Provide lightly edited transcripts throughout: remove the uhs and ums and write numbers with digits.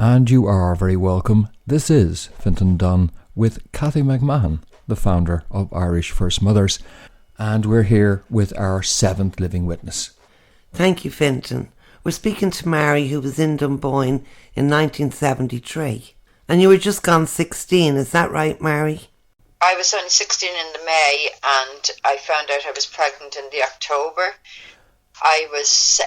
And you are very welcome. This is Fintan Dunn with Cathy McMahon, the founder of Irish First Mothers, and we're here with our seventh living witness. Thank you, Fintan. We're speaking to Mary, who was in Dunboyne in 1973. And you were just gone 16, is that right, Mary? I was only 16 in the May, and I found out I was pregnant in the October. I was...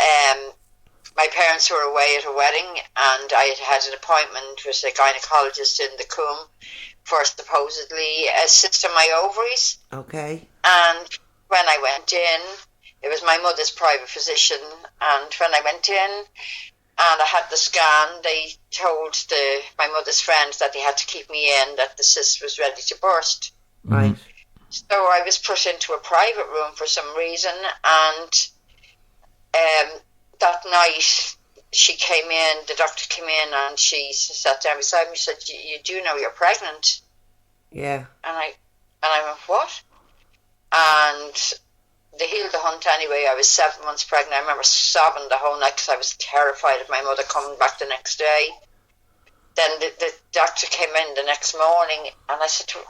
my parents were away at a wedding, and I had an appointment with a gynecologist in the Coombe for supposedly assisting my ovaries. Okay. And when I went in, it was my mother's private physician, and when I went in and I had the scan, they told my mother's friends that they had to keep me in, that the cyst was ready to burst. Right. So I was put into a private room for some reason, and that night she came in, the doctor came in, and she sat down beside me and said, you do know you're pregnant? Yeah. And I went, what? And they healed the hunt anyway. I was 7 months pregnant. I remember sobbing the whole night because I was terrified of my mother coming back the next day. Then the doctor came in the next morning, and I said to her,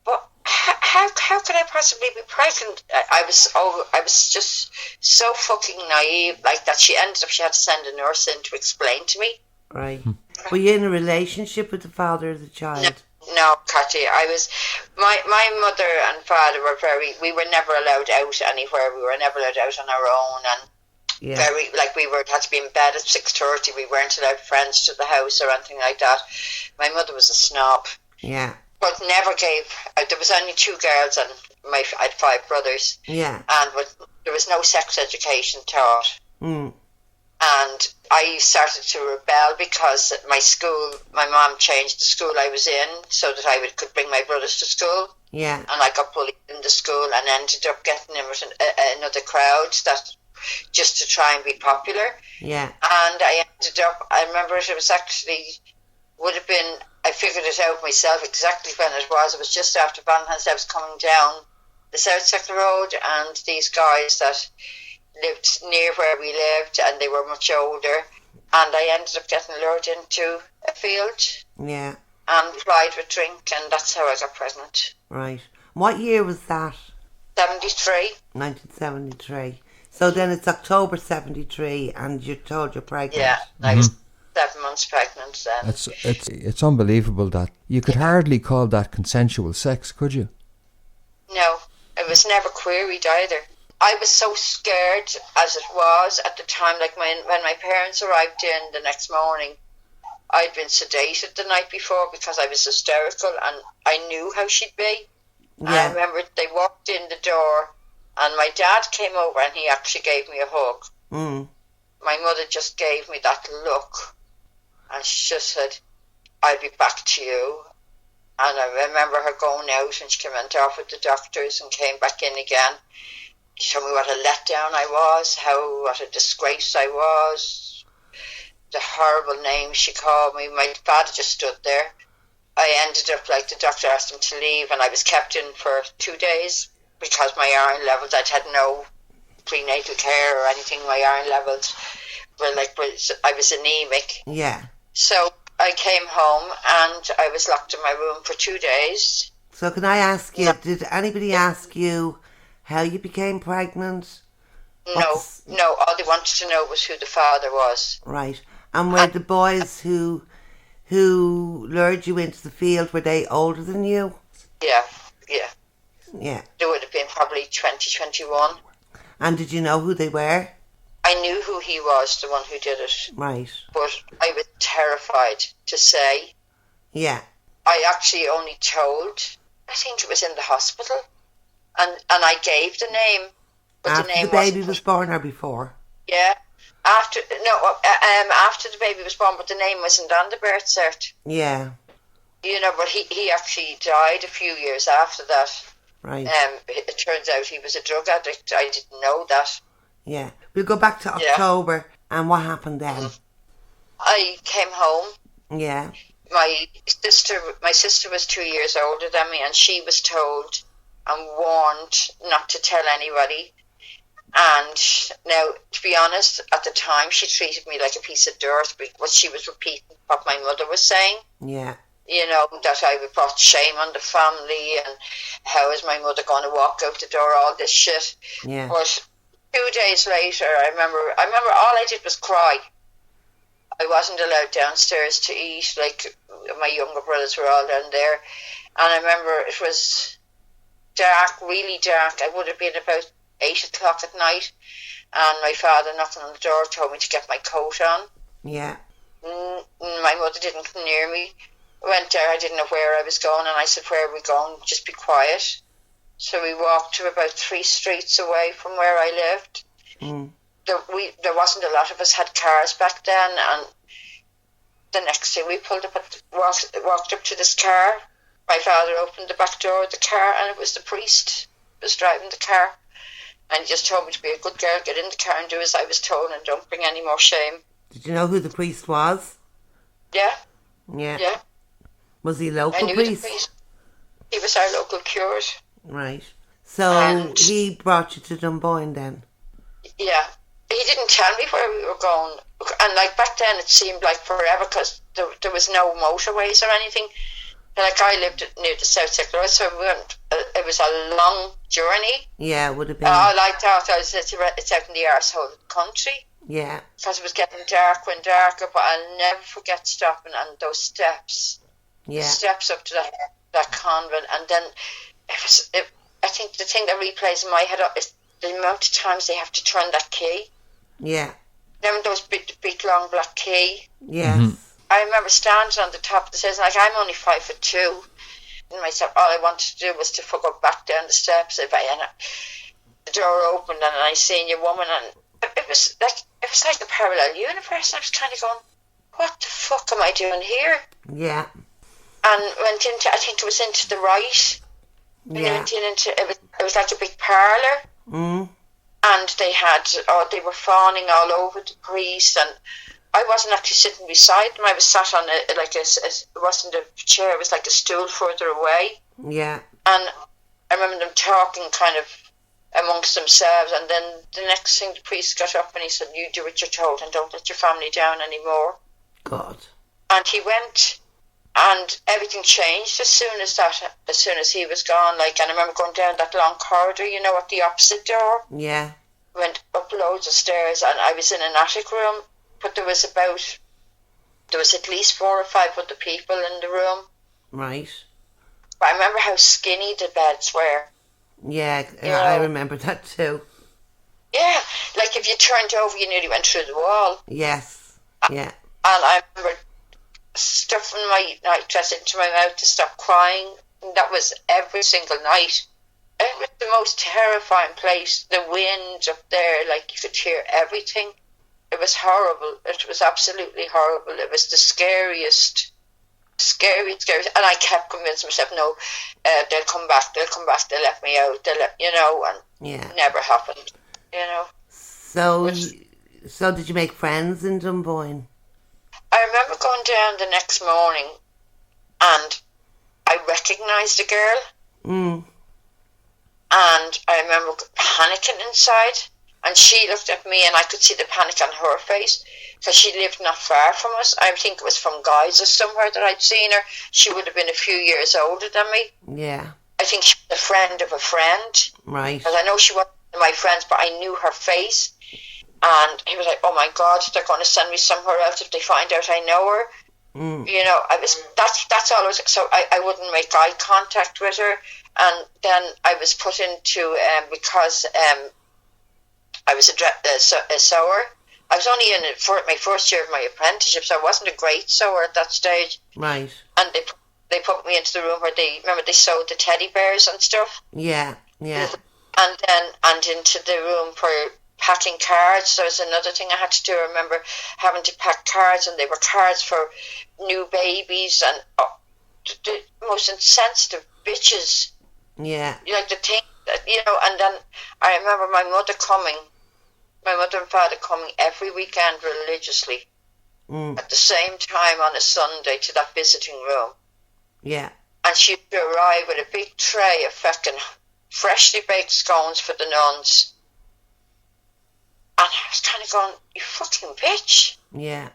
but how could I possibly be pregnant? I was just so fucking naive, like that. She had to send a nurse in to explain to me. Right. Were you in a relationship with the father of the child? No, Cathy. My mother and father we were never allowed out anywhere. We were never allowed out on our own, and had to be in bed at 6:30. We weren't allowed friends to the house or anything like that. My mother was a snob. Yeah. But never gave. There was only 2 girls, and I had 5 brothers. Yeah. But there was no sex education taught. Mm. And I started to rebel because at my school, my mom changed the school I was in so that I could bring my brothers to school. Yeah. And I got bullied in the school and ended up getting in with another crowd that just to try and be popular. Yeah. And I remember it was actually, I figured it out myself exactly when it was. It was just after Valentine's Day. I was coming down the South Second Road, and these guys that lived near where we lived, and they were much older, and I ended up getting lured into a field. Yeah. And plied with drink, and that's how I got pregnant. Right. What year was that? 73. 1973. So then it's October 73, and you're told you're pregnant. Yeah, I was 7 months pregnant then. It's unbelievable that you could hardly call that consensual sex, could you? No, it was never queried either. I was so scared as it was at the time, like when my parents arrived in the next morning, I'd been sedated the night before because I was hysterical, and I knew how she'd be. Yeah. I remember they walked in the door, and my dad came over and he actually gave me a hug. Mm. My mother just gave me that look, and she just said, I'll be back to you. And I remember her going out, and she went off with the doctors and came back in again. She told me what a letdown I was, what a disgrace I was, the horrible names she called me. My father just stood there. I ended up, like, the doctor asked him to leave, and I was kept in for 2 days because my iron levels, I'd had no prenatal care or anything. My iron levels were I was anemic. Yeah. So I came home, and I was locked in my room for 2 days. So can I ask you, did anybody ask you how you became pregnant? No. All they wanted to know was who the father was. Right. And were the boys who lured you into the field, were they older than you? Yeah. Yeah. They would have been probably 20, 21. And did you know who they were? I knew who he was, the one who did it. Right. But I was terrified to say. Yeah. I actually only told, I think it was in the hospital. And I gave the name, but after the name the baby was born or before? Yeah, after the baby was born, but the name wasn't on the birth cert. Yeah. But he actually died a few years after that. Right. It turns out he was a drug addict. I didn't know that. Yeah. We'll go back to October, and what happened then? I came home. Yeah. My sister was 2 years older than me, and she was told and warned not to tell anybody. And now, to be honest, at the time she treated me like a piece of dirt because she was repeating what my mother was saying. Yeah. You know, that I would brought shame on the family and how is my mother going to walk out the door, all this shit. Yeah. But 2 days later, I remember all I did was cry. I wasn't allowed downstairs to eat, like my younger brothers were all down there. And I remember it was dark, really dark. I would have been about 8 o'clock at night, and my father knocking on the door told me to get my coat on. Yeah. My mother didn't come near me. I went there, I didn't know where I was going, and I said, where are we going? Just be quiet. So we walked to about 3 streets away from where I lived. There wasn't a lot of us had cars back then, and the next day we pulled up, walked up to this car. My father opened the back door of the car, and it was the priest who was driving the car. And he just told me to be a good girl, get in the car and do as I was told, and don't bring any more shame. Did you know who the priest was? Yeah. Yeah. Yeah. Was he a local I knew priest? the priest. He was our local curate. Right. So And- he brought you to Dunboyne then? Yeah. He didn't tell me where we were going. And like back then it seemed like forever because there was no motorways or anything. Like I lived near the South Circular, so it was a long journey. Yeah, it would have been. I thought it's out in the arsehole of the country. Yeah. Because it was getting darker and darker, but I'll never forget stopping on those steps. Yeah. The steps up to that convent, and then I think the thing that replays in my head is the amount of times they have to turn that key. Yeah. Remember those big long black key? Yes. I remember standing on the top of the stairs, like I'm only 5'2", and myself, all I wanted to do was to go back down the steps. And the door opened, and I seen your woman, and it was like a parallel universe. And I was kind of going, "What the fuck am I doing here?" Yeah. And went into, I think it was into the right. And Yeah. went into it was like a big parlour. And they were fawning all over the priest, and I wasn't actually sitting beside them. I was sat on it wasn't a chair, it was like a stool further away. Yeah. And I remember them talking kind of amongst themselves, and then the next thing the priest got up and he said, "You do what you're told and don't let your family down anymore." God. And he went, and everything changed as soon as he was gone. Like, and I remember going down that long corridor, at the opposite door. Yeah. Went up loads of stairs, and I was in an attic room, but there was at least 4 or 5 other people in the room. Right. But I remember how skinny the beds were. Yeah, I remember that too. Yeah, like if you turned over, you nearly went through the wall. Yes. Yeah. And I remember stuffing my nightdress into my mouth to stop crying. And that was every single night. It was the most terrifying place. The wind up there, like you could hear everything. It was horrible. It was absolutely horrible. It was the scariest. And I kept convincing myself, no, they'll come back, they'll let me out, and Yeah. it never happened, So did you make friends in Dunboyne? I remember going down the next morning, and I recognised a girl. And I remember panicking inside, and she looked at me, and I could see the panic on her face, because she lived not far from us. I think it was from Guys or somewhere that I'd seen her. She would have been a few years older than me. Yeah. I think she was a friend of a friend. Right. Because I know she wasn't one of my friends, but I knew her face. And he was like, "Oh my God, they're going to send me somewhere else if they find out I know her." That's all I was. So I wouldn't make eye contact with her. And then I was put into, because I was a sewer. I was only in it for my first year of my apprenticeship, so I wasn't a great sewer at that stage. Right. And they put me into the room where they sewed the teddy bears and stuff. Yeah. Yeah. And into the room for packing cards. There was another thing I had to do. I remember having to pack cards, and they were cards for new babies and the most insensitive bitches. Yeah. Like the thing that, and then I remember my mother and father coming every weekend religiously at the same time on a Sunday to that visiting room. Yeah. And she'd arrive with a big tray of fucking freshly baked scones for the nuns. And I was kind of going, you fucking bitch. Yeah.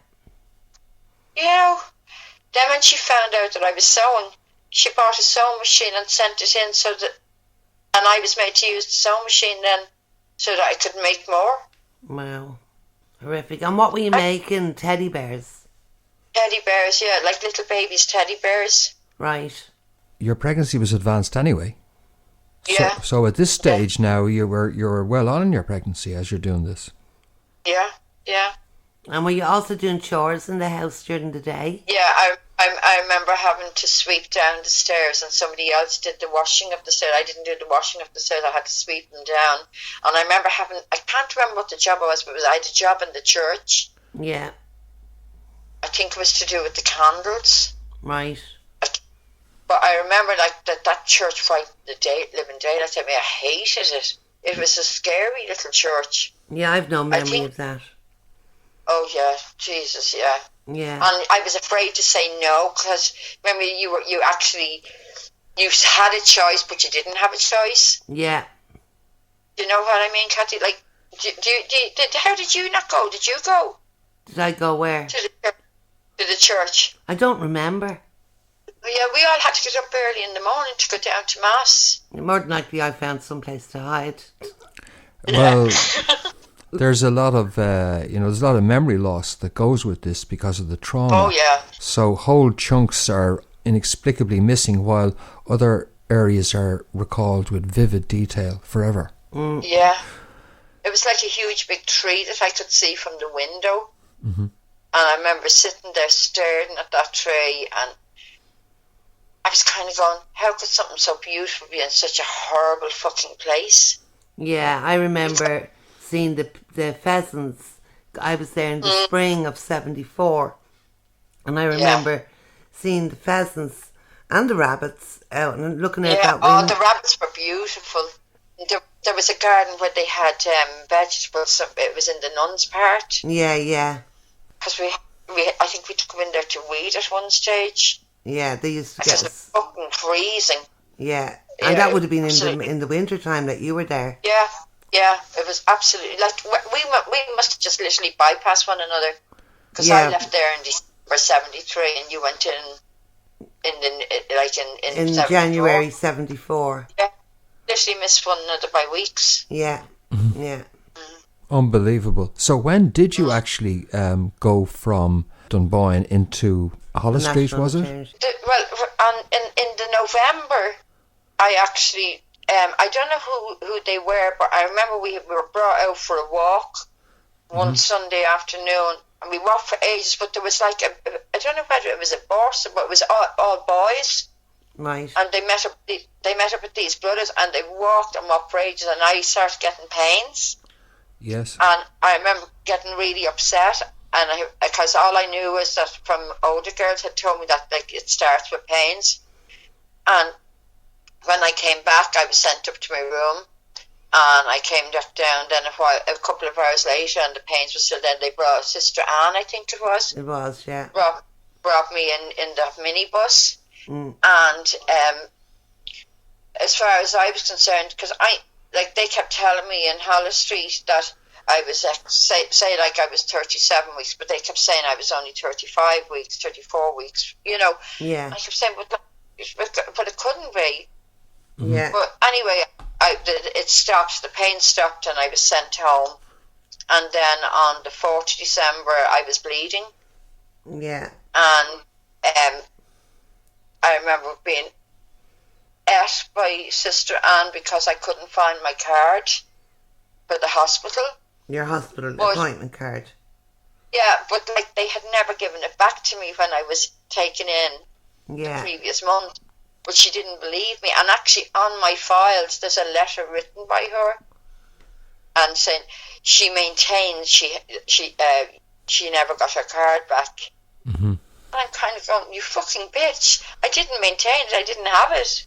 You know? Then when she found out that I was sewing, she bought a sewing machine and sent it in and I was made to use the sewing machine then so that I could make more. Wow. Horrific. And what were you making? Teddy bears? Teddy bears, yeah, like little babies' teddy bears. Right. Your pregnancy was advanced anyway. Yeah. So at this stage now, you're well on in your pregnancy as you're doing this. Yeah, yeah. And were you also doing chores in the house during the day? Yeah, I remember having to sweep down the stairs and somebody else did the washing of the stairs. I didn't do the washing of the stairs, I had to sweep them down. And I remember I can't remember what the job was, but I had a job in the church. Yeah. I think it was to do with the candles. Right. But I remember like that church frightened the living daylights out of me. I hated it. It was a scary little church. Yeah, I've no memory of that. Oh yeah, Jesus, yeah. Yeah. And I was afraid to say no because remember you had a choice, but you didn't have a choice. Yeah. You know what I mean, Kathy? Like, how did you not go? Did you go? Did I go where? To the church. I don't remember. Yeah, we all had to get up early in the morning to go down to mass. More than likely, I found some place to hide. Well, there's a lot of there's a lot of memory loss that goes with this because of the trauma. Oh yeah. So whole chunks are inexplicably missing, while other areas are recalled with vivid detail forever. Mm. Yeah, it was like a huge big tree that I could see from the window, and I remember sitting there staring at that tree, and I was kind of going, how could something so beautiful be in such a horrible fucking place? Yeah, I remember seeing the pheasants. I was there in the spring of 74, and I remember seeing the pheasants and the rabbits out and looking out that window. Oh, the rabbits were beautiful. There was a garden where they had vegetables. It was in the nuns' part. Yeah, yeah. Because I think we took them in there to weed at one stage. Yeah, they used to Because get it was fucking freezing. Yeah, and that would have been in the winter time that you were there. Yeah, it was absolutely like we must have just literally bypassed one another because I left there in December 73 and you went in January 74. Yeah, literally missed one another by weeks. Yeah, yeah. Unbelievable. So when did you actually go from Dunboyne into Hollis Street, was it? In the November, I actually, I don't know who they were, but I remember we were brought out for a walk one Sunday afternoon, and we walked for ages, but there was like I don't know whether it was a bus, but it was all boys. Right. And they met up with these brothers, and they walked for ages, and I started getting pains. Yes. And I remember getting really upset, and because all I knew was that from older girls had told me that like it starts with pains. And when I came back, I was sent up to my room, and I came back down. Then a couple of hours later, and the pains were still there. They brought Sister Anne, I think it was. It was, yeah. Brought me in the minibus, and as far as I was concerned, because they kept telling me in Hollis Street that I was say like I was 37 weeks, but they kept saying I was only 35 weeks, 34 weeks. You know. Yeah. I kept saying, but it couldn't be. Yeah. But anyway, it stopped. The pain stopped, and I was sent home. And then on the 4th of December, I was bleeding. Yeah. And I remember being asked by Sister Anne because I couldn't find my card for the hospital. Your hospital appointment card. Yeah, but like they had never given it back to me when I was taken in the previous month. But she didn't believe me. And actually on my files there's a letter written by her and saying she maintains she never got her card back. Mm-hmm. And I'm kind of going, you fucking bitch. I didn't maintain it, I didn't have it.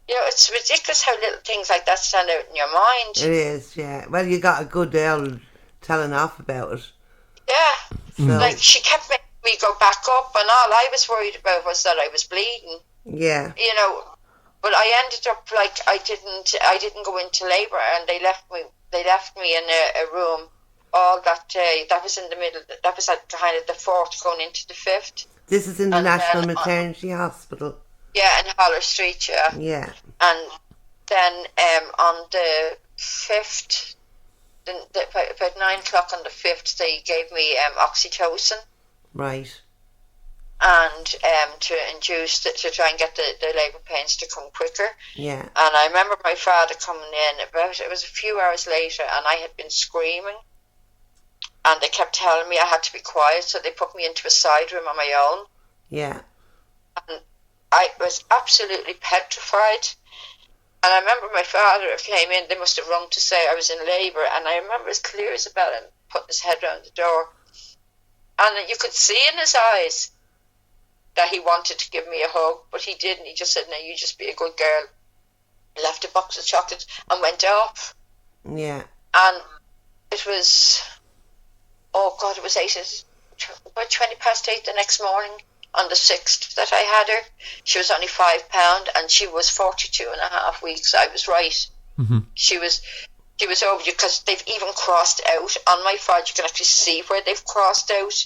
You know, it's ridiculous how little things like that stand out in your mind. It is, yeah. Well, you got a good old telling off about it. Yeah. So. Like, she kept making me go back up, and all I was worried about was that I was bleeding. Yeah. You know, but I ended up, like, I didn't go into labour, and they left me in a room all that day. That was in the middle. That was at kind of the 4th going into the 5th. This is in the And National then Maternity Hospital. Yeah, in Holler Street, yeah. Yeah. And then on the 5th, about 9 o'clock on the 5th, they gave me oxytocin. Right. And to induce, to try and get the labour pains to come quicker. Yeah. And I remember my father coming in, it was a few hours later, and I had been screaming. And they kept telling me I had to be quiet, so they put me into a side room on my own. Yeah. And I was absolutely petrified. And I remember my father came in, they must have rung to say I was in labour, and I remember as clear as a bell him putting his head round the door. And you could see in his eyes that he wanted to give me a hug, but he didn't. He just said, "No, you just be a good girl." He left a box of chocolates and went off. Yeah. And it was, oh God, it was about 20 past 8 the next morning on the 6th that I had her. She was only £5 and she was 42.5 weeks. I was right. Mm-hmm. She was overdue because they've even crossed out on my file. You can actually see where they've crossed out.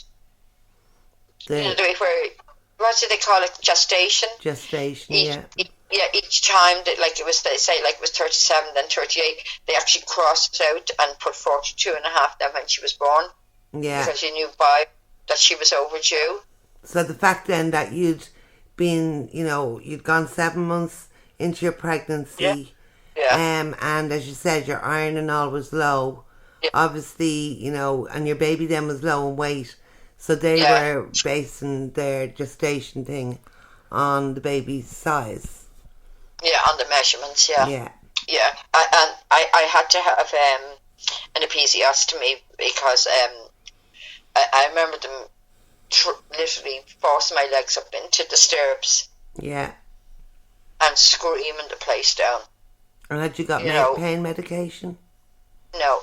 You know, the way where, what do they call it? Gestation. Gestation. Each time that, like, it was, they say like it was 37, then 38. They actually crossed out and put 42.5 then when she was born. Yeah. Because you knew by that she was overdue. So the fact then that you'd been, you'd gone 7 months into your pregnancy. Yeah. And as you said, your iron and all was low. Yeah. Obviously, and your baby then was low in weight. So they were basing their gestation thing on the baby's size. Yeah, on the measurements, yeah. Yeah. Yeah. I had to have an episiotomy because I remember them literally forcing my legs up into the stirrups. Yeah. And screaming the place down. And had you got pain medication? No.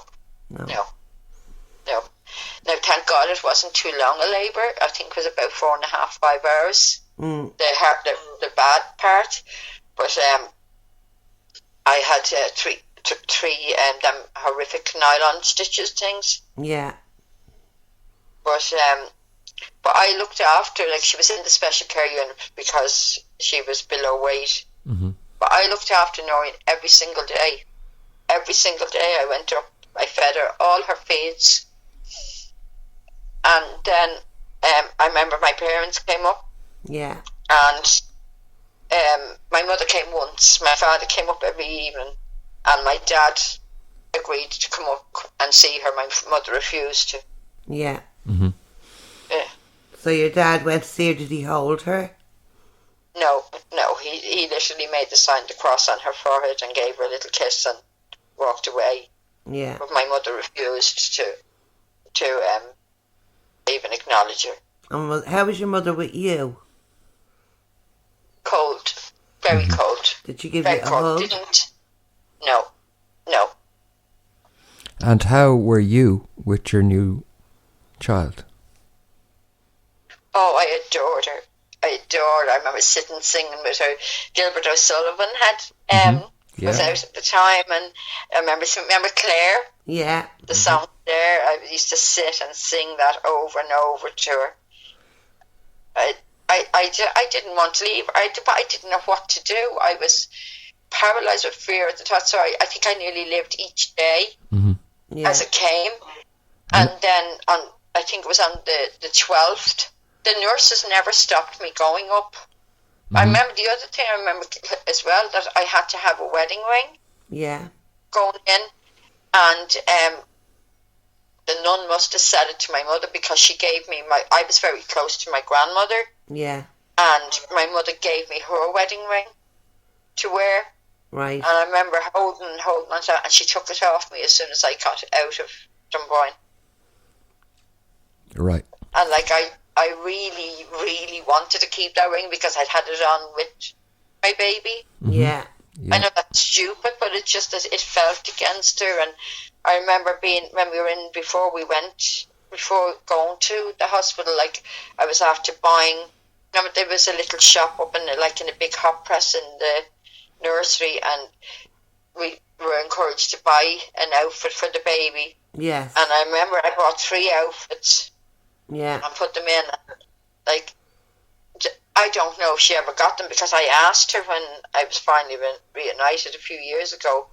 Now, thank God it wasn't too long a labour. I think it was about 4.5, 5 hours. Mm. The bad part. But I had three them horrific nylon stitches things. Yeah. But I looked after, like, she was in the special care unit because she was below weight. Mm-hmm. But I looked after Noreen every single day. Every single day I went up, I fed her all her feeds. And then I remember my parents came up. Yeah. And my mother came once, my father came up every evening, and my dad agreed to come up and see her. My mother refused to. Yeah. Mm-hmm. Yeah. So your dad went to see her, did he hold her? No, he literally made the sign of the cross on her forehead and gave her a little kiss and walked away. Yeah. But my mother refused to even acknowledge her. And how was your mother with you? Cold. Very cold. Did she give very you a cold. hug? Didn't. No. And how were you with your new child? Oh, I adored her. I remember sitting singing with her. Gilbert O'Sullivan was out at the time, and I remember Clair. Yeah. The song there. I used to sit and sing that over and over to her. I didn't want to leave. I didn't know what to do. I was paralysed with fear at the thought. So I think I nearly lived each day as it came. And then I think it was on the 12th. The nurses never stopped me going up. I remember the other thing I remember as well, that I had to have a wedding ring. Yeah. Going in, and the nun must have said it to my mother because she gave me I was very close to my grandmother. Yeah. And my mother gave me her wedding ring to wear. Right. And I remember holding on to it, and she took it off me as soon as I got out of Dunboyne. Right. And like I really, really wanted to keep that ring because I'd had it on with my baby. Mm-hmm. Yeah. I know that's stupid, but it just it felt against her. And I remember when we were in before going to the hospital, like I was after buying. Remember, there was a little shop up in a big hot press in the nursery, and we were encouraged to buy an outfit for the baby. Yes. And I remember I bought 3 outfits Yeah. and put them in. Like, I don't know if she ever got them, because I asked her when I was finally reunited a few years ago,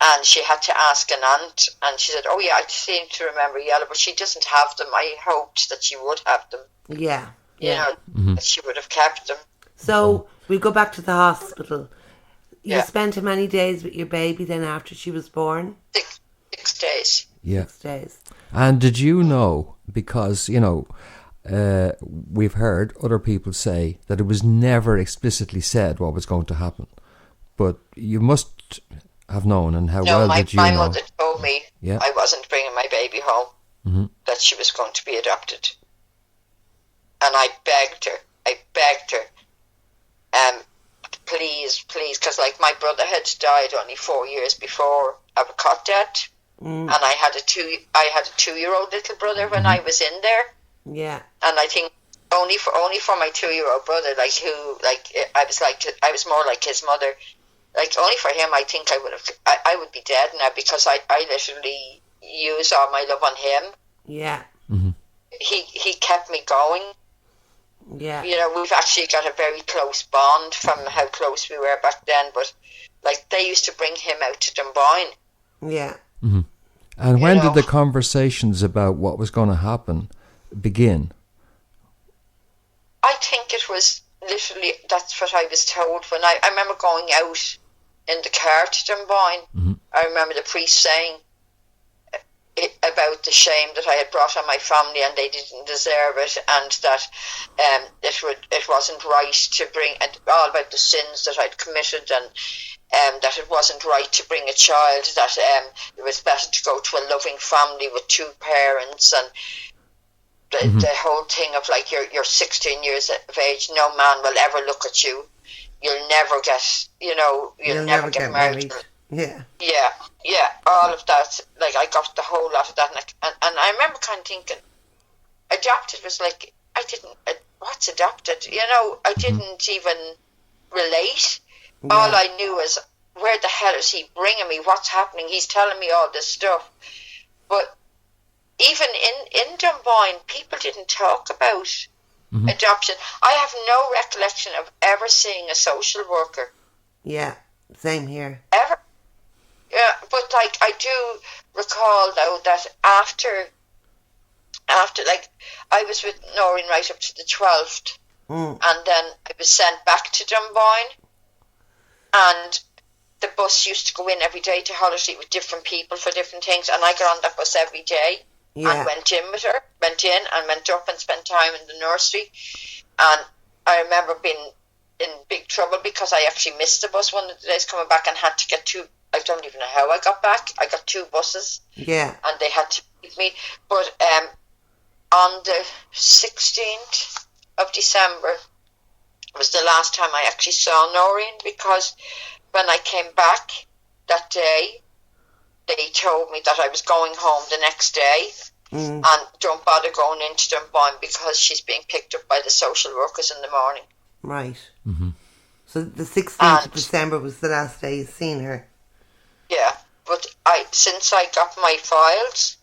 and she had to ask an aunt, and she said, oh yeah, I seem to remember yellow, but she doesn't have them. I hoped that she would have them. Yeah. You Yeah. know, that she would have kept them. So we go back to the hospital. You Yeah. spent how many days with your baby then after she was born? 6 days. Yeah. 6 days. And did you know, because, you know, we've heard other people say that it was never explicitly said what was going to happen. But you must have known, and how well did you know? My mother told me Yeah. I wasn't bringing my baby home, that she was going to be adopted. And I begged her, please, because like my brother had died only 4 years before of a cot death, and I had a 2-year-old little brother when I was in there. Yeah. And I think only for my 2-year-old brother, I was more like his mother. Like, only for him, I think I would be dead now, because I literally use all my love on him. Yeah. He kept me going. Yeah. You know, we've actually got a very close bond from how close we were back then. But like, they used to bring him out to Dunboyne. Yeah. And when did the conversations about what was going to happen begin? I think it was literally, that's what I was told when I remember going out in the car to Dunboyne. I remember the priest saying about the shame that I had brought on my family, and they didn't deserve it, and that it wasn't right to bring, and all about the sins that I'd committed, and that it wasn't right to bring a child, that it was better to go to a loving family with 2 parents, and the whole thing of like, you're 16 years of age, no man will ever look at you, you'll never get, you'll never get married. Yeah, all of that. Like, I got the whole lot of that, and I remember kind of thinking, adopted was like, what's adopted? I didn't even relate. Yeah. All I knew is, where the hell is he bringing me? What's happening? He's telling me all this stuff. But even in Dunboyne, people didn't talk about adoption. I have no recollection of ever seeing a social worker. Yeah, same here. Ever. Yeah, but like, I do recall though that after like, I was with Noreen right up to the 12th, and then I was sent back to Dunboyne, and the bus used to go in every day to Hollow Street with different people for different things, and I got on that bus every day. Yeah. And went in with her, went up and spent time in the nursery. And I remember being in big trouble because I actually missed the bus one of the days coming back, and had to get 2, I don't even know how I got back. I got 2 buses. Yeah. And they had to pick me. But on the 16th of December was the last time I actually saw Noreen, because when I came back that day, they told me that I was going home the next day, and don't bother going into Dunboyne because she's being picked up by the social workers in the morning. Right. So the 16th of December was the last day you seen her. Yeah, but since I got my files,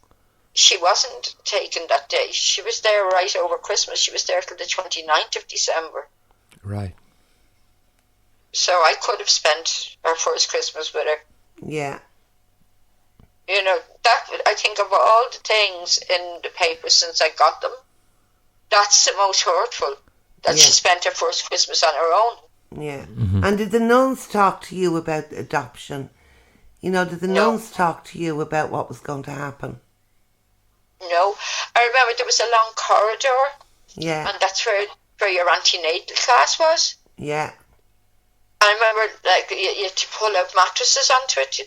she wasn't taken that day. She was there right over Christmas. She was there till the 29th of December. Right. So I could have spent our first Christmas with her. Yeah. That, I think, of all the things in the papers since I got them, that's the most hurtful, that she spent her first Christmas on her own. Yeah. And did the nuns talk to you about adoption? Did the nuns talk to you about what was going to happen? No. I remember there was a long corridor. Yeah. And that's where your antenatal class was. Yeah. I remember, like, you had to pull out mattresses onto it.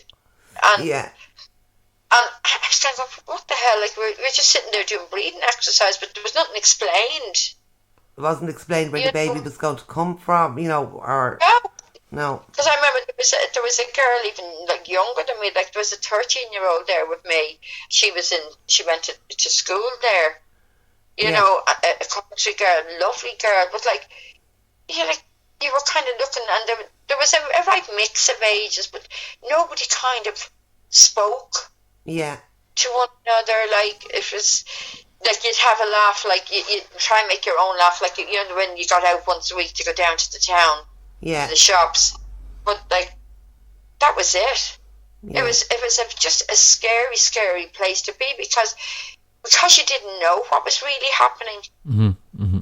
And yeah. And I was kind of, what the hell? Like, we're just sitting there doing breathing exercise, but there was nothing explained. It wasn't explained where the baby was going to come from, or... No. Because I remember there was a girl even, like, younger than me. Like, there was a 13-year-old there with me. She went to school there. You know, a country girl, lovely girl. But, like, you were kind of looking, and there was a right mix of ages, but nobody kind of spoke. Yeah. to one another. Like, it was like you'd have a laugh, like you'd try and make your own laugh, like, you know, when you got out once a week to go down to the town, Yeah. to the shops. But like, that was it. Yeah. It was just a scary, scary place to be, because you didn't know what was really happening. Mm-hmm. Mm-hmm.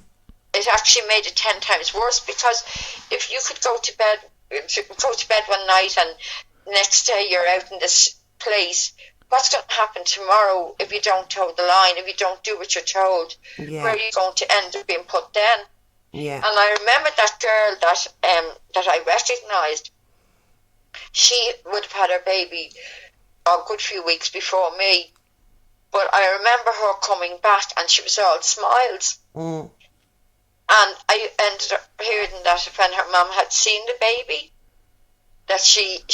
It actually made it 10 times worse, because if you could go to bed one night and next day you're out in this place, what's going to happen tomorrow if you don't toe the line, if you don't do what you're told? Yeah. Where are you going to end up being put then? Yeah. And I remember that girl that I recognised, she would have had her baby a good few weeks before me, but I remember her coming back and she was all smiles. Mm. And I ended up hearing that when her mum had seen the baby, that she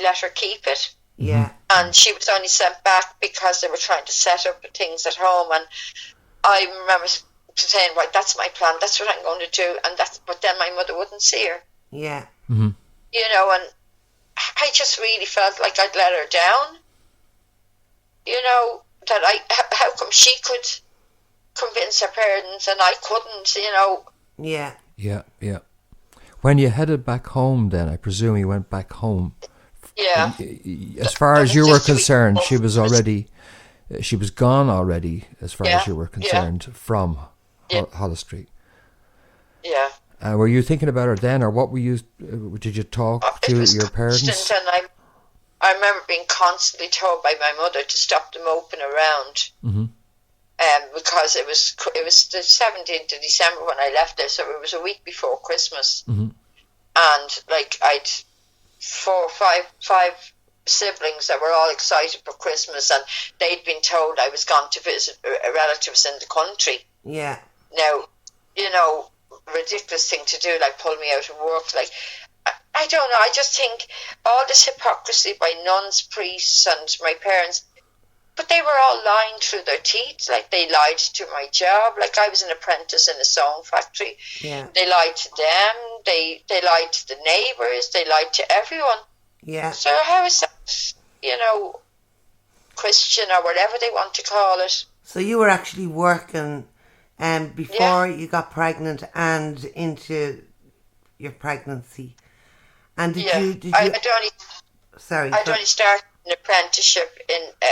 let her keep it. Yeah. And she was only sent back because they were trying to set up things at home. And I remember saying, right, that's my plan, that's what I'm going to do. But then my mother wouldn't see her. Yeah. Mm-hmm. You know, and I just really felt like I'd let her down. You know, that how come she could convince her parents and I couldn't, you know. Yeah. Yeah, yeah. When you headed back home then, I presume you went back home. Yeah. As far as you were concerned, she was gone already, as far as you were concerned, from Hollis Street. Yeah. Were you thinking about her then, or what were you, did you talk to your parents? And I remember being constantly told by my mother to stop them moping around. Mm-hmm. Because it was the 17th of December when I left there, so it was a week before Christmas. Mm-hmm. And like I'd five siblings that were all excited for Christmas, and they'd been told I was gone to visit relatives in the country. Yeah. Now, you know, ridiculous thing to do, like pull me out of work. Like, I don't know, I just think all this hypocrisy by nuns, priests and my parents, but they were all lying through their teeth. Like, they lied to my job. Like, I was an apprentice in a sewing factory. Yeah. They lied to them. They lied to the neighbours. They lied to everyone. Yeah. So how is that, you know, Christian or whatever they want to call it? So you were actually working before you got pregnant and into your pregnancy. And did you... I'd only started an apprenticeship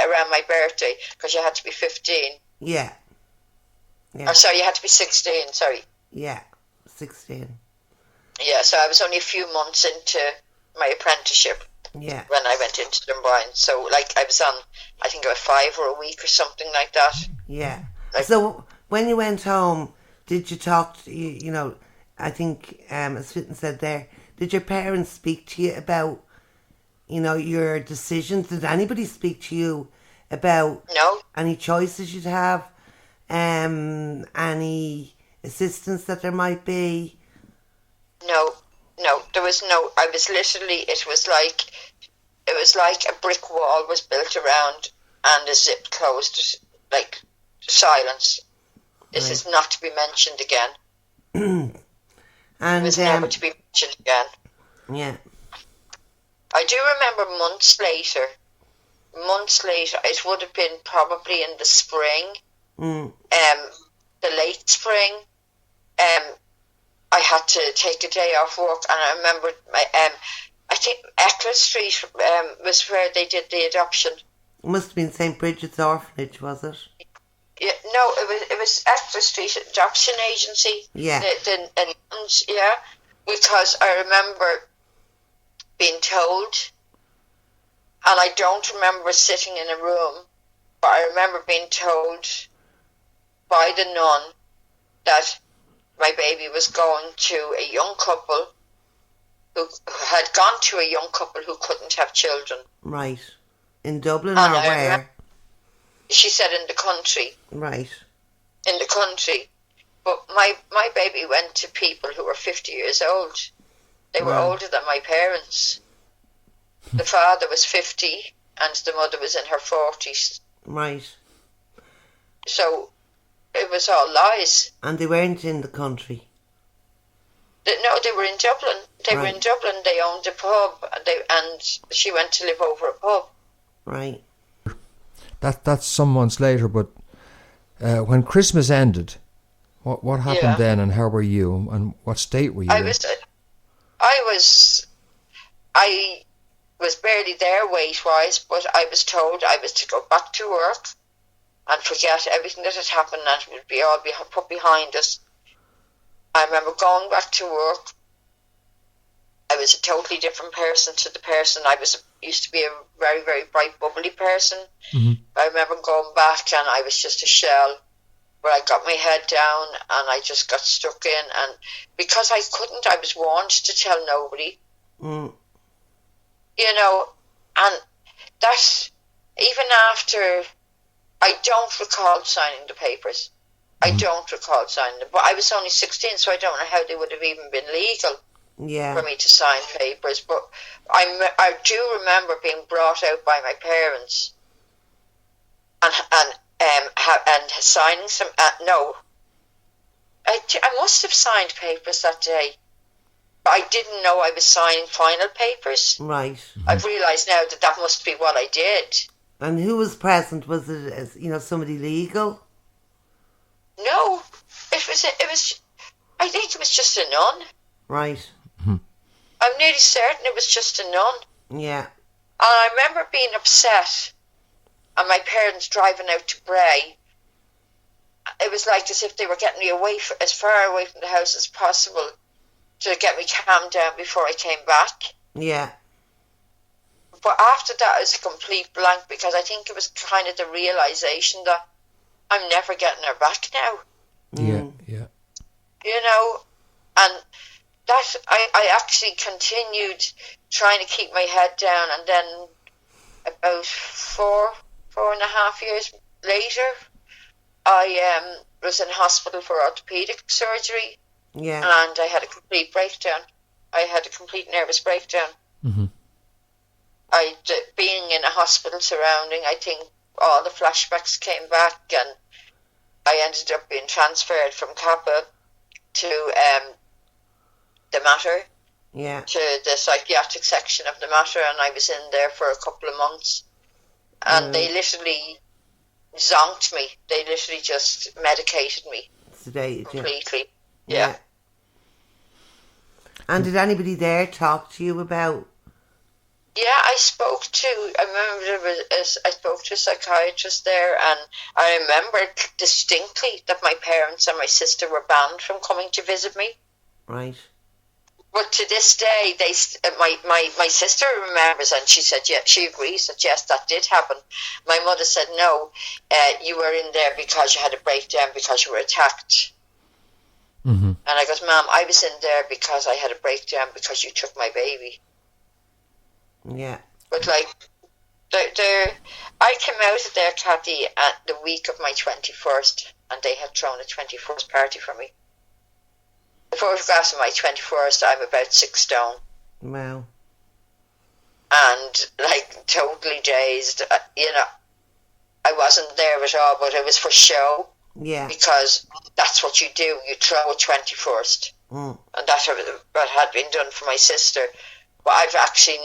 around my birthday, because you had to be 15. Yeah. Or sorry, you had to be 16, sorry. Yeah, 16. Yeah, so I was only a few months into my apprenticeship when I went into Dunboyne. So, like, I was on, I think, about 5 or a week or something like that. Yeah. Like, so when you went home, did you talk to, you know, I think, as Fitton said there, did your parents speak to you about, you know, your decisions? Did anybody speak to you about any choices you'd have? Any assistance that there might be? No, there was no. I was literally, it was like a brick wall was built around and a zip closed, like silence. This is not to be mentioned again. And it was never to be mentioned again. Yeah. I do remember months later, it would have been probably in the spring, the late spring, I had to take a day off work, and I remember I think Eccles Street was where they did the adoption. It must have been St. Bridget's Orphanage, was it? Yeah, no, it was Eccles Street Adoption Agency. Yeah. Because I remember being told, and I don't remember sitting in a room, but I remember being told by the nun that my baby was going to a young couple who had gone to a young couple who couldn't have children. Right. In Dublin or where? She said in the country. Right. In the country. But my baby went to people who were 50 years old. They were older than my parents. The father was 50 and the mother was in her 40s. Right. So it was all lies. And they weren't in the country? No, they were in Dublin. They were in Dublin. They owned a pub, and she went to live over a pub. Right. That's some months later, but when Christmas ended, what happened then, and how were you, and what state were you in? I was barely there weight-wise, but I was told I was to go back to work and forget everything that had happened, and it would be all put behind us. I remember going back to work. I was a totally different person to the person I used to be, a very, very bright, bubbly person. Mm-hmm. I remember going back and I was just a shell, where I got my head down and I just got stuck in. And because I couldn't, I was warned to tell nobody. Mm. You know, and that, even after, I don't recall signing the papers. I don't recall signing them. But I was only 16, so I don't know how they would have even been legal. Yeah. For me to sign papers, but I do remember being brought out by my parents and signing some. No, I must have signed papers that day, but I didn't know I was signing final papers. Right. I've realised now that must be what I did. And who was present? Was it, somebody legal? No, it was. I think it was just a nun. Right. I'm nearly certain it was just a nun. Yeah. And I remember being upset, and my parents driving out to Bray. It was like as if they were getting me as far away from the house as possible to get me calmed down before I came back. Yeah. But after that, it was a complete blank, because I think it was kind of the realisation that I'm never getting her back now. Yeah. You know, and that I actually continued trying to keep my head down, and then about four and a half years later, I was in hospital for orthopedic surgery. Yeah. And I had a complete breakdown. I had a complete nervous breakdown. Mm-hmm. Being in a hospital surrounding, I think all the flashbacks came back, and I ended up being transferred from Kappa to the Mater, to the psychiatric section of the Mater, and I was in there for a couple of months, and they literally zonked me. They literally just medicated me. Sedated completely. Yeah. And did anybody there talk to you about? Yeah, I spoke to a psychiatrist there, and I remember distinctly that my parents and my sister were banned from coming to visit me. Right. But to this day, my sister remembers, and she said, yeah, she agrees that yes, that did happen. My mother said, no, you were in there because you had a breakdown, because you were attacked. Mm-hmm. And I goes, Mom, I was in there because I had a breakdown because you took my baby. Yeah. But like, I came out of there, Kathy, at the week of my 21st, and they had thrown a 21st party for me. The photographs of my 21st, I'm about 6 stone. Wow. And like totally dazed, I wasn't there at all, but it was for show. Yeah. Because that's what you do, you throw a 21st. And that's what had been done for my sister. But I've actually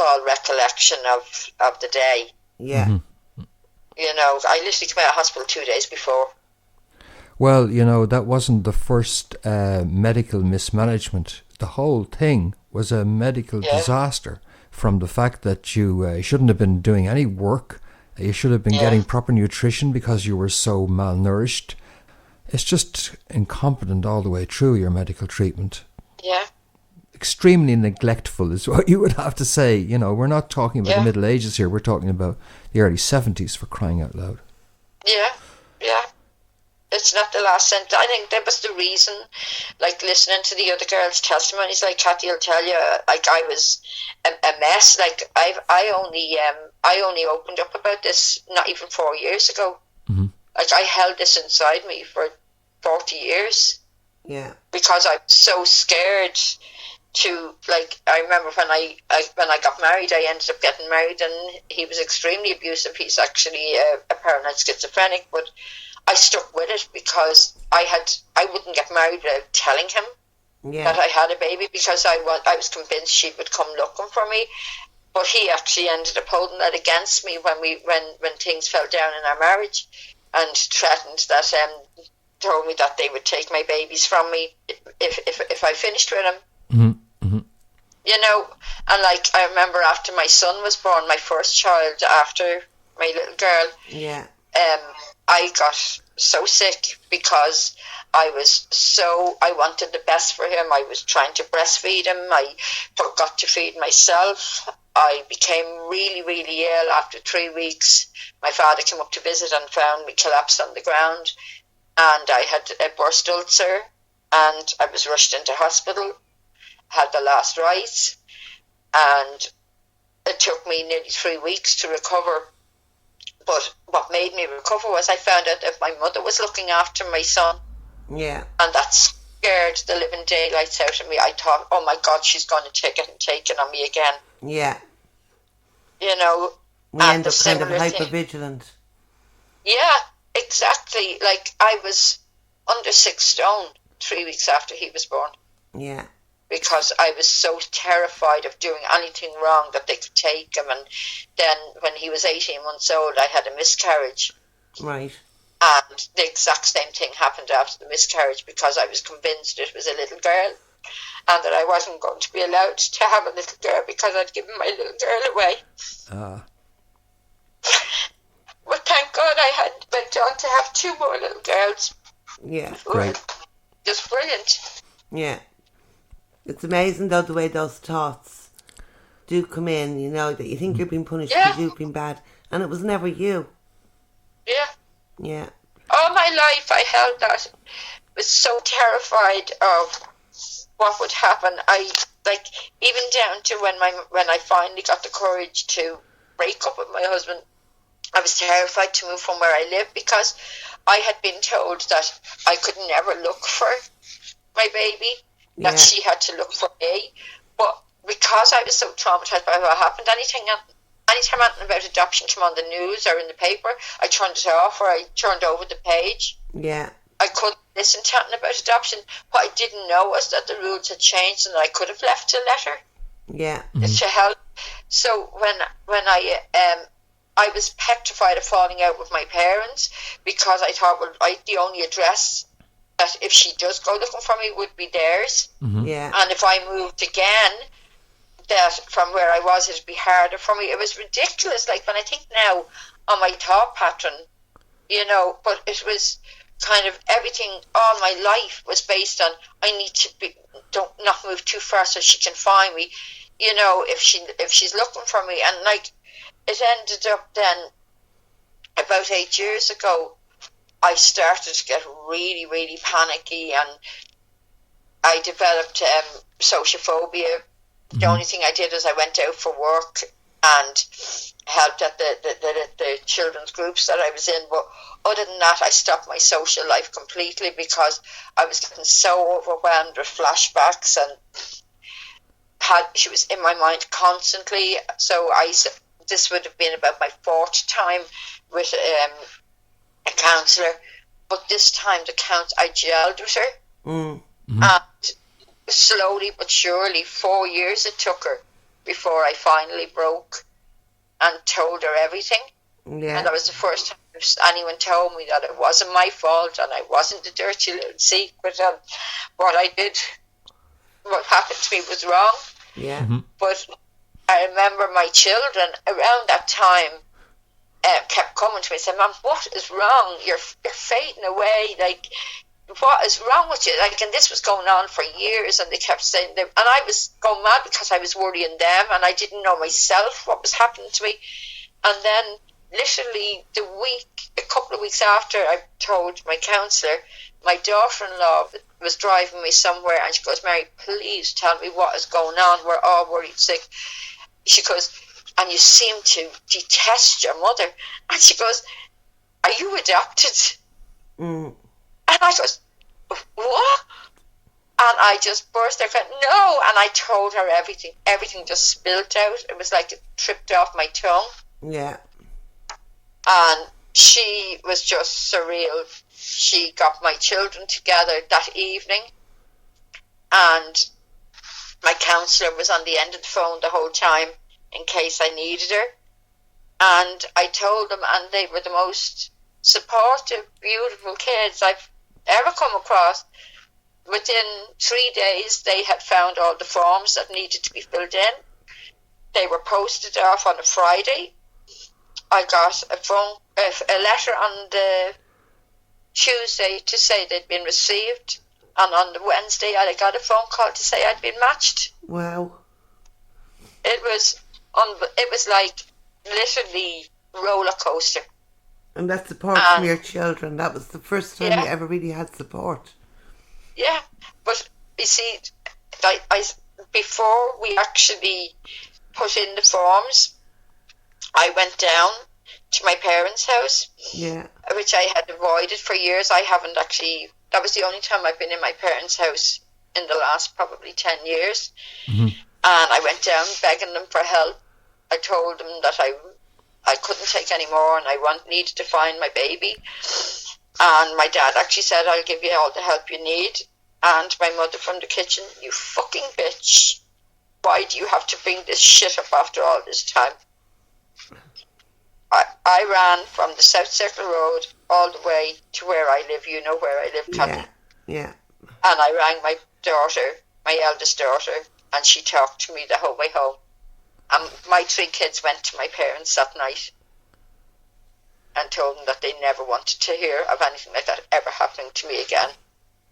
all recollection of the day. Yeah. Mm-hmm. I literally came out of hospital 2 days before. Well, that wasn't the first medical mismanagement. The whole thing was a medical disaster, from the fact that you shouldn't have been doing any work. You should have been getting proper nutrition because you were so malnourished. It's just incompetent all the way through, your medical treatment. Yeah. Extremely neglectful is what you would have to say. We're not talking about the Middle Ages here. We're talking about the early 70s, for crying out loud. Yeah. It's not the last sentence. I think that was the reason, like listening to the other girls' testimonies, like Kathy will tell you, like I was a mess. Like I only opened up about this not even 4 years ago. Mm-hmm. Like I held this inside me for 40 years. Yeah. Because I was so scared to, like, I remember when I got married, I ended up getting married, and he was extremely abusive. He's actually a paranoid schizophrenic, but I stuck with it because I wouldn't get married without telling him that I had a baby, because I was convinced she would come looking for me. But he actually ended up holding that against me when things fell down in our marriage, and threatened that told me that they would take my babies from me if I finished with him. Mm-hmm. Mm-hmm. You know, and like I remember after my son was born, my first child after my little girl, Yeah. I got so sick because I wanted the best for him. I was trying to breastfeed him. I forgot to feed myself. I became really, really ill after 3 weeks. My father came up to visit and found me collapsed on the ground, and I had a burst ulcer, and I was rushed into hospital, had the last rites, and it took me nearly 3 weeks to recover. But what made me recover was I found out that my mother was looking after my son. Yeah. And that scared the living daylights out of me. I thought, oh my God, she's going to take it on me again. Yeah. You know, We and end the up kind of similar thing. hyper-vigilant. Yeah, exactly. Like I was under 6 stone 3 weeks after he was born. Yeah. Because I was so terrified of doing anything wrong that they could take him. And then when he was 18 months old, I had a miscarriage. Right. And the exact same thing happened after the miscarriage, because I was convinced it was a little girl and that I wasn't going to be allowed to have a little girl because I'd given my little girl away. But thank God I had went on to have 2 more little girls. Yeah. Right. Just brilliant. Yeah. It's amazing though the way those thoughts do come in, you know, that you think you're being punished because you've been bad, and it was never you. Yeah. Yeah. All my life I held that. Was so terrified of what would happen. I like even down to when I finally got the courage to break up with my husband, I was terrified to move from where I lived because I had been told that I could never look for my baby, that she had to look for me. But because I was so traumatized by what happened, anytime anything about adoption came on the news or in the paper, I turned it off or I turned over the page. Yeah. I couldn't listen to anything about adoption. What I didn't know was that the rules had changed and I could have left a letter. Yeah. To help. So when I was petrified of falling out with my parents because I thought, well, the only address that if she does go looking for me would be theirs. Mm-hmm. Yeah. And if I moved again, that from where I was, it'd be harder for me. It was ridiculous. Like when I think now on my thought pattern, you know, but it was kind of everything, all my life was based on I need to not move too far so she can find me, you know, if she's looking for me. And like it ended up then about 8 years ago I started to get really, really panicky, and I developed social phobia. The only thing I did is I went out for work and helped at the children's groups that I was in, but other than that I stopped my social life completely because I was getting so overwhelmed with flashbacks, and she was in my mind constantly. So this would have been about my 4th time with a counsellor, but this time I gelled with her. Mm-hmm. And slowly but surely 4 years it took her before I finally broke and told her everything. Yeah. And that was the first time anyone told me that it wasn't my fault and I wasn't a dirty little secret, and what happened to me was wrong. Yeah. Mm-hmm. But I remember my children around that time kept coming to me and saying, "Mum, what is wrong? You're fading away. Like, what is wrong with you?" Like, and this was going on for years, and they kept saying and I was going mad because I was worrying them, and I didn't know myself what was happening to me. And then, literally, a couple of weeks after I told my counsellor, my daughter-in-law was driving me somewhere, and she goes, "Mary, please tell me what is going on. We're all worried sick." She goes, "And you seem to detest your mother." And she goes, "Are you adopted?" Mm. And I goes, "What?" And I just burst out crying, "No!" And I told her everything. Everything just spilled out. It was like it tripped off my tongue. Yeah. And she was just surreal. She got my children together that evening, and my counsellor was on the end of the phone the whole time, in case I needed her. And I told them, and they were the most supportive, beautiful kids I've ever come across. Within 3 days, they had found all the forms that needed to be filled in. They were posted off on a Friday. I got a letter on the Tuesday to say they'd been received, and on the Wednesday I got a phone call to say I'd been matched. Wow. It was like literally roller coaster. And that support from your children, that was the first time you ever really had support. Yeah, but you see, I before we actually put in the forms, I went down to my parents' house, which I had avoided for years. I haven't actually, that was the only time I've been in my parents' house in the last probably 10 years. Mm-hmm. And I went down begging them for help. I told them that I couldn't take any more and I needed to find my baby. And my dad actually said, I'll give you all the help you need. And my mother from the kitchen, you fucking bitch. Why do you have to bring this shit up after all this time? I ran from the South Circle Road all the way to where I live. You know where I live, Kathy. Yeah. And I rang my daughter, my eldest daughter, and she talked to me the whole way home. And my 3 kids went to my parents that night and told them that they never wanted to hear of anything like that ever happening to me again.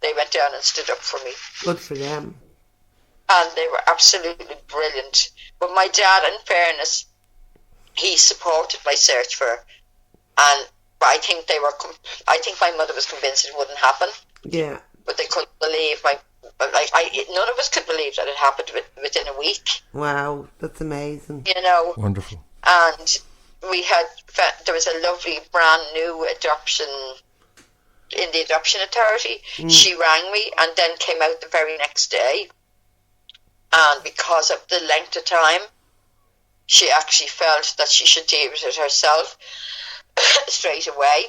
They went down and stood up for me. Good for them. And they were absolutely brilliant. But my dad, in fairness, he supported my search for her. And I think my mother was convinced it wouldn't happen. Yeah. But they couldn't believe none of us could believe that it happened within a week. Wow, that's amazing. You know. Wonderful. And there was a lovely brand new adoption in the adoption authority. She rang me and then came out the very next day. And because of the length of time, she actually felt that she should deal with it herself straight away.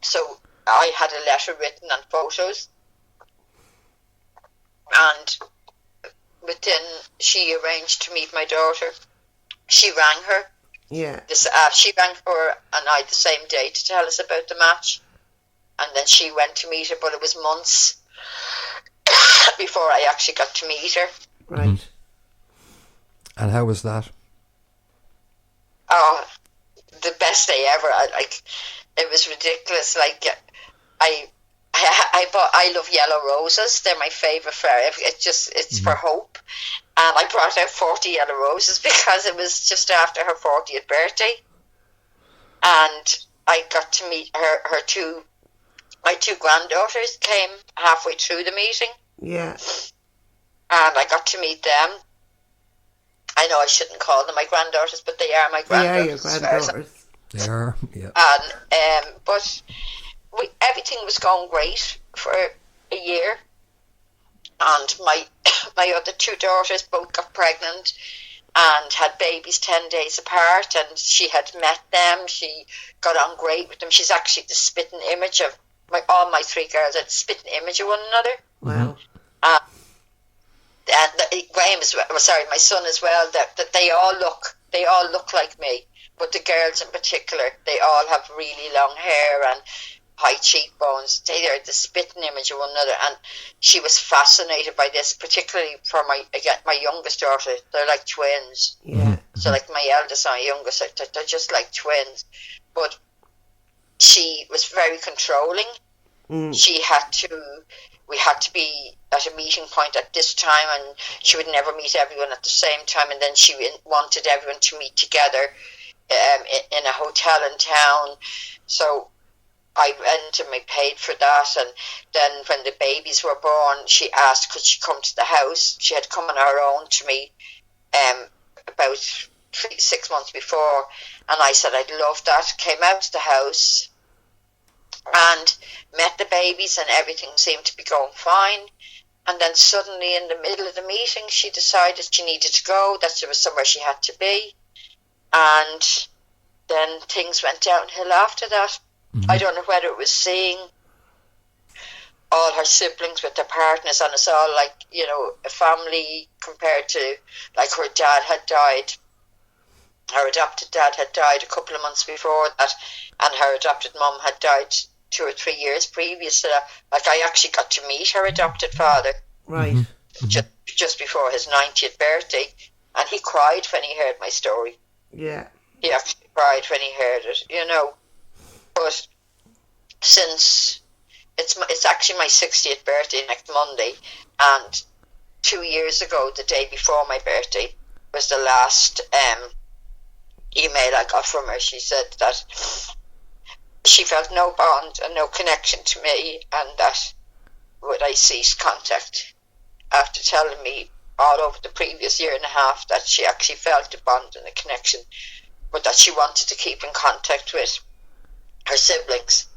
So I had a letter written and photos. And she arranged to meet my daughter. She rang her. Yeah. She rang her and I the same day to tell us about the match. And then she went to meet her, but it was months before I actually got to meet her. Right. Mm-hmm. And how was that? Oh, the best day ever. It was ridiculous. I love yellow roses. They're my favourite flower. It's for hope. And I brought out 40 yellow roses because it was just after her 40th birthday. And I got to meet my 2 granddaughters came halfway through the meeting. Yeah. And I got to meet them. I know I shouldn't call them my granddaughters, but they are my granddaughters. They are your granddaughters. They are, yeah. And, but everything was going great for a year. And my other 2 daughters both got pregnant and had babies 10 days apart. And she had met them. She got on great with them. She's actually the spitting image of all my 3 girls are the spitting image of one another. Wow. And Graham my son as well. That they all look like me. But the girls in particular, they all have really long hair and high cheekbones. They are the spitting image of one another. And she was fascinated by this, particularly for my youngest daughter. They're like twins. Yeah. So like my eldest and my youngest, they're just like twins. But she was very controlling. We had to be at a meeting point at this time, and she would never meet everyone at the same time. And then she wanted everyone to meet together in a hotel in town. So I went and I paid for that. And then when the babies were born, she asked could she come to the house. She had come on her own to me about 6 months before, and I said I'd love that. Came out to the house and met the babies, and everything seemed to be going fine. And then suddenly in the middle of the meeting she decided she needed to go, that there was somewhere she had to be, and then things went downhill after that. Mm-hmm. I don't know whether it was seeing all her siblings with their partners and us all like, a family compared to like her dad had died her adopted dad had died a couple of months before that, and her adopted mum had died 2 or 3 years previous to that. Like, I actually got to meet her adopted father Right. just before his 90th birthday, and he cried when he heard my story. Yeah. He actually cried when he heard it, you know. But since it's actually my 60th birthday next Monday, and 2 years ago, the day before my birthday, was the last email I got from her. She said that she felt no bond and no connection to me, and that would I cease contact, after telling me all over the previous year and a half that she actually felt a bond and a connection, but that she wanted to keep in contact with her siblings.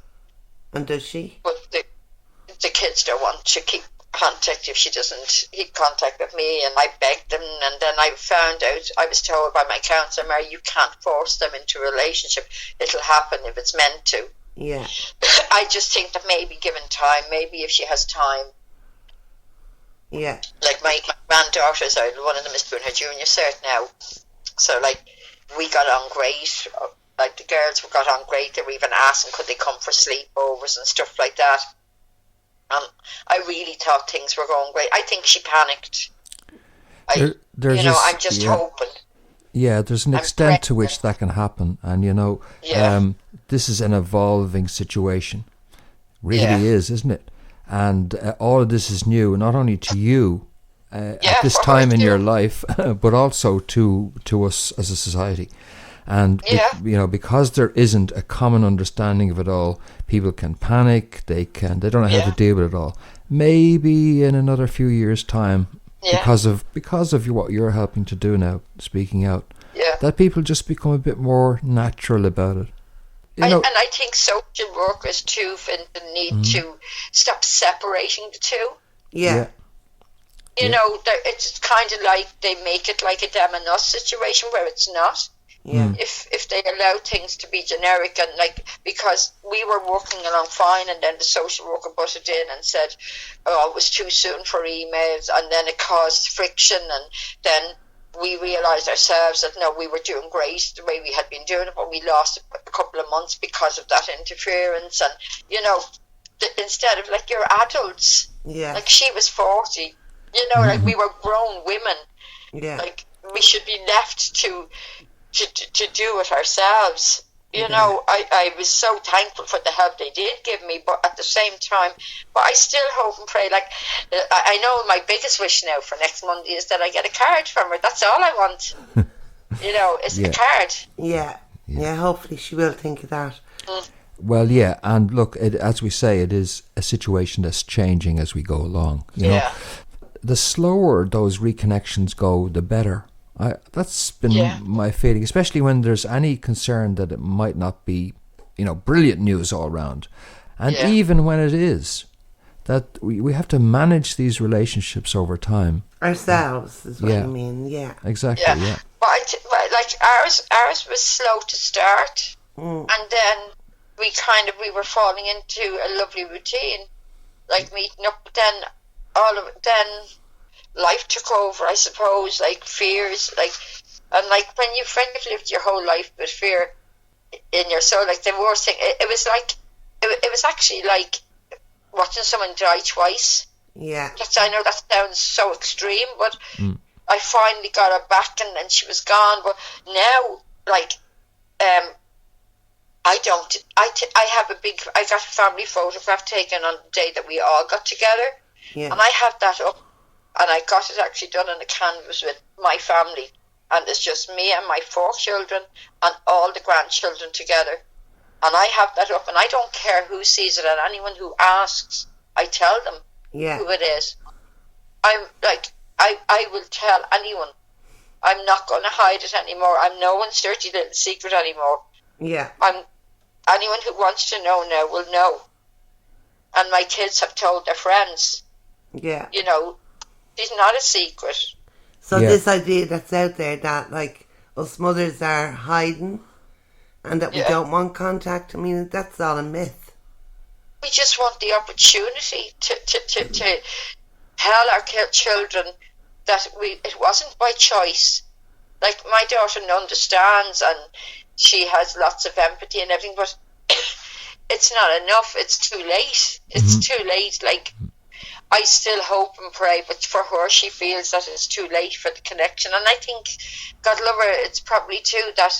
And does she? But the kids don't want to keep contact if she doesn't keep contact with me, and I begged them, and then I found out, I was told by my counsellor, Mary, you can't force them into a relationship. It'll happen if it's meant to. Yeah. I just think that maybe given time, maybe if she has time. Yeah. Like my granddaughters, one of them is doing her junior cert now, so like we got on great. Like the girls got on great. They were even asking could they come for sleepovers and stuff like that. I really thought things were going great. I think she panicked. I'm just hoping. Yeah, there's an extent to which that can happen, and this is an evolving situation. Really is, isn't it? And all of this is new, not only to you at this time in your life, but also to us as a society. And because there isn't a common understanding of it all, people can panic. They don't know how to deal with it all. Maybe in another few years' time, because of what you're helping to do now, speaking out, that people just become a bit more natural about it. And I think social workers too need to stop separating the two. Yeah. You know, it's kind of like they make it like a them and us situation where it's not. Yeah. If they allow things to be generic, and like, because we were working along fine, and then the social worker butted in and said, oh, it was too soon for emails, and then it caused friction, and then we realised ourselves that no, we were doing great the way we had been doing it, but we lost a couple of months because of that interference. And instead of, like, you're adults, like she was 40, like we were grown women, like we should be left to do it ourselves. I was so thankful for the help they did give me, but at the same time, but I still hope and pray, like, I know my biggest wish now for next Monday is that I get a card from her. That's all I want. It's a card. Yeah, hopefully she will think of that. Well, yeah, and look, as we say, it is a situation that's changing as we go along. You know? The slower those reconnections go, the better. That's been my feeling, especially when there's any concern that it might not be, brilliant news all round. And even when it is, that we have to manage these relationships over time. Ourselves is what I mean, Exactly, But like ours was slow to start, and then we were falling into a lovely routine, like meeting up, but then life took over, I suppose, like fears, and when you've lived your whole life with fear in your soul, like the worst thing, it was actually like watching someone die twice. Yeah. I know that sounds so extreme, but I finally got her back, and then she was gone. But now, I got a family photograph taken on the day that we all got together, and I have that up. And I got it actually done on a canvas with my family. And it's just me and my 4 children and all the grandchildren together. And I have that up, and I don't care who sees it, and anyone who asks, I tell them who it is. I'm like, I will tell anyone. I'm not going to hide it anymore. I'm no one's dirty little secret anymore. Yeah. Anyone who wants to know now will know. And my kids have told their friends. Yeah. It's not a secret. So this idea that's out there that, like, us mothers are hiding and that we don't want contact, I mean, that's all a myth. We just want the opportunity to tell our children that it wasn't by choice, Like, my daughter understands, and she has lots of empathy and everything, but it's not enough. It's too late. It's too late. Like, I still hope and pray, but for her, she feels that it's too late for the connection. And I think, God love her, it's probably too that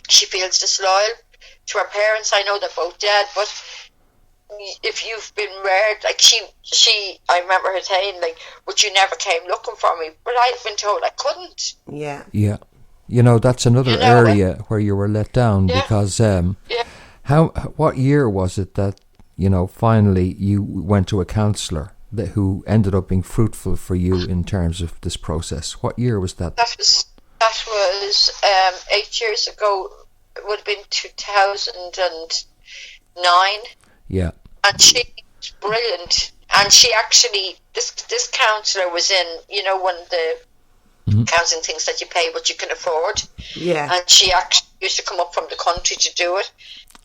she feels disloyal to her parents. I know they're both dead, but if you've been reared, like I remember her saying, like, but you never came looking for me. But I've been told I couldn't. Yeah. Yeah. You know, that's another area where you were let down because what year was it that, you know, finally you went to a counsellor who ended up being fruitful for you in terms of this process? What year was that? That was 8 years ago. It would have been 2009. Yeah. And she's brilliant. And she actually, this counsellor was in, you know, one of the counselling things that you pay what you can afford. Yeah. And she actually used to come up from the country to do it.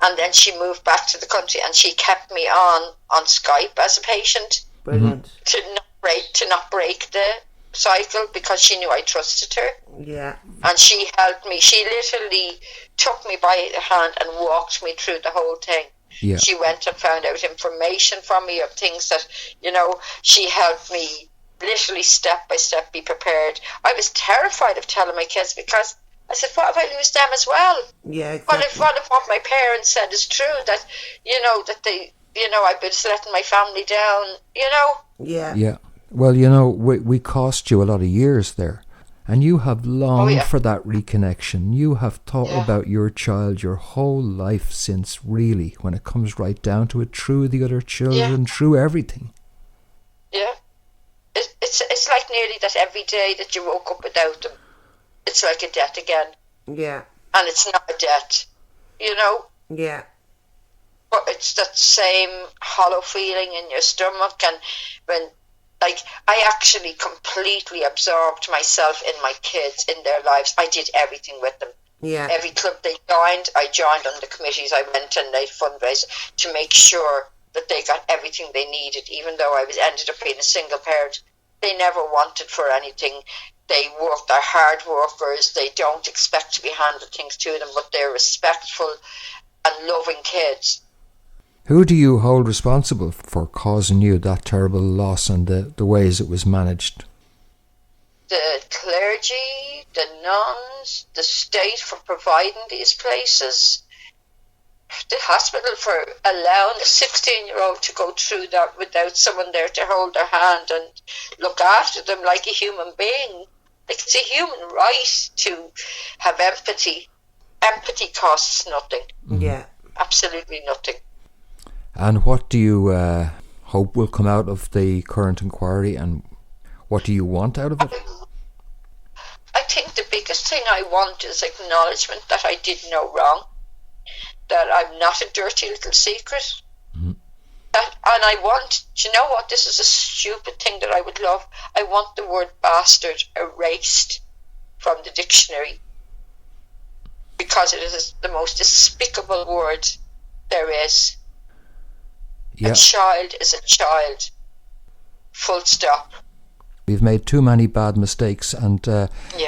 And then she moved back to the country, and she kept me on Skype as a patient. Brilliant. To not break the cycle, because she knew I trusted her. Yeah. And she helped me. She literally took me by the hand and walked me through the whole thing. Yeah. She went and found out information from me of things that, you know, she helped me literally step by step be prepared. I was terrified of telling my kids, because I said, what if I lose them as well? Yeah, exactly. What if what my parents said is true, that, you know, that they, you know, I've been letting my family down, you know? Yeah. Yeah. Well, you know, we cost you a lot of years there. And you have longed for that reconnection. You have thought about your child your whole life since, really, when it comes right down to it, through the other children, through everything. Yeah. It's like nearly that every day that you woke up without them, it's like a death again. Yeah. And it's not a death, you know? Yeah. But it's that same hollow feeling in your stomach, and when, like, I actually completely absorbed myself in my kids, in their lives. I did everything with them. Yeah. Every club they joined, I joined on the committees. I went and they fundraised to make sure that they got everything they needed, even though I ended up being a single parent. They never wanted for anything. They work, they're hard workers. They don't expect to be handed things to them, but they're respectful and loving kids. Who do you hold responsible for causing you that terrible loss and the ways it was managed? The clergy, the nuns, the state for providing these places, the hospital for allowing a 16-year-old to go through that without someone there to hold their hand and look after them like a human being. Like, it's a human right to have empathy. Empathy costs nothing. Yeah. Absolutely nothing. And what do you hope will come out of the current inquiry, and what do you want out of it? I think the biggest thing I want is acknowledgement that I did no wrong, that I'm not a dirty little secret. And I want, do you know what, this is a stupid thing that I would love. I want the word bastard erased from the dictionary, because it is the most despicable word there is. Yeah. A child is a child. Full stop. We've made too many bad mistakes, and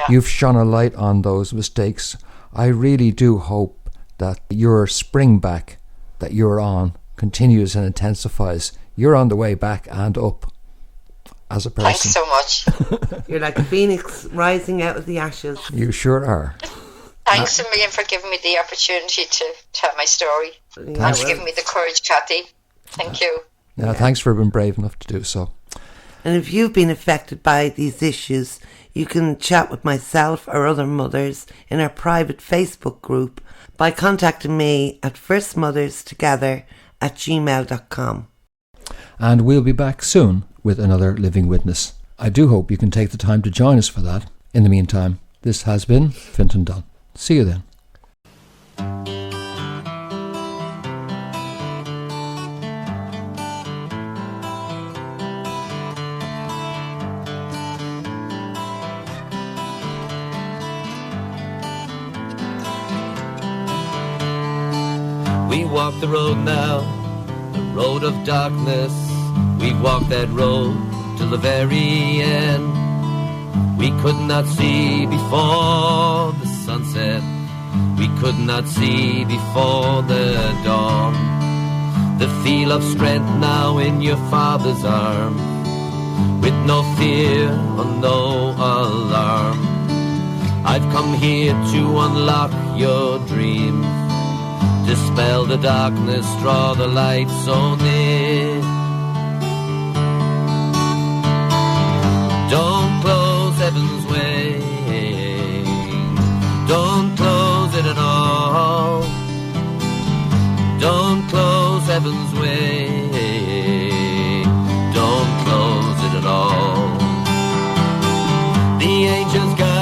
you've shone a light on those mistakes. I really do hope that your spring back that you're on continues and intensifies. You're on the way back and up as a person. Thanks so much. You're like a phoenix rising out of the ashes. You sure are. Thanks a million for giving me the opportunity to tell my story. Yeah, And for giving me the courage, Kathy. Thank you. Yeah, thanks for being brave enough to do so. And if you've been affected by these issues, you can chat with myself or other mothers in our private Facebook group by contacting me at firstmotherstogether@gmail.com. And we'll be back soon with another living witness. I do hope you can take the time to join us for that. In the meantime, this has been Fintan Dunn. See you then. We walk the road now, the road of darkness. We walk that road till the very end. We could not see before the sunset. We could not see before the dawn. The feel of strength now in your father's arm, with no fear or no alarm. I've come here to unlock your dreams, dispel the darkness, draw the light so near. Don't close heaven's way, don't close it at all. Don't close heaven's way, don't close it at all. The angels guide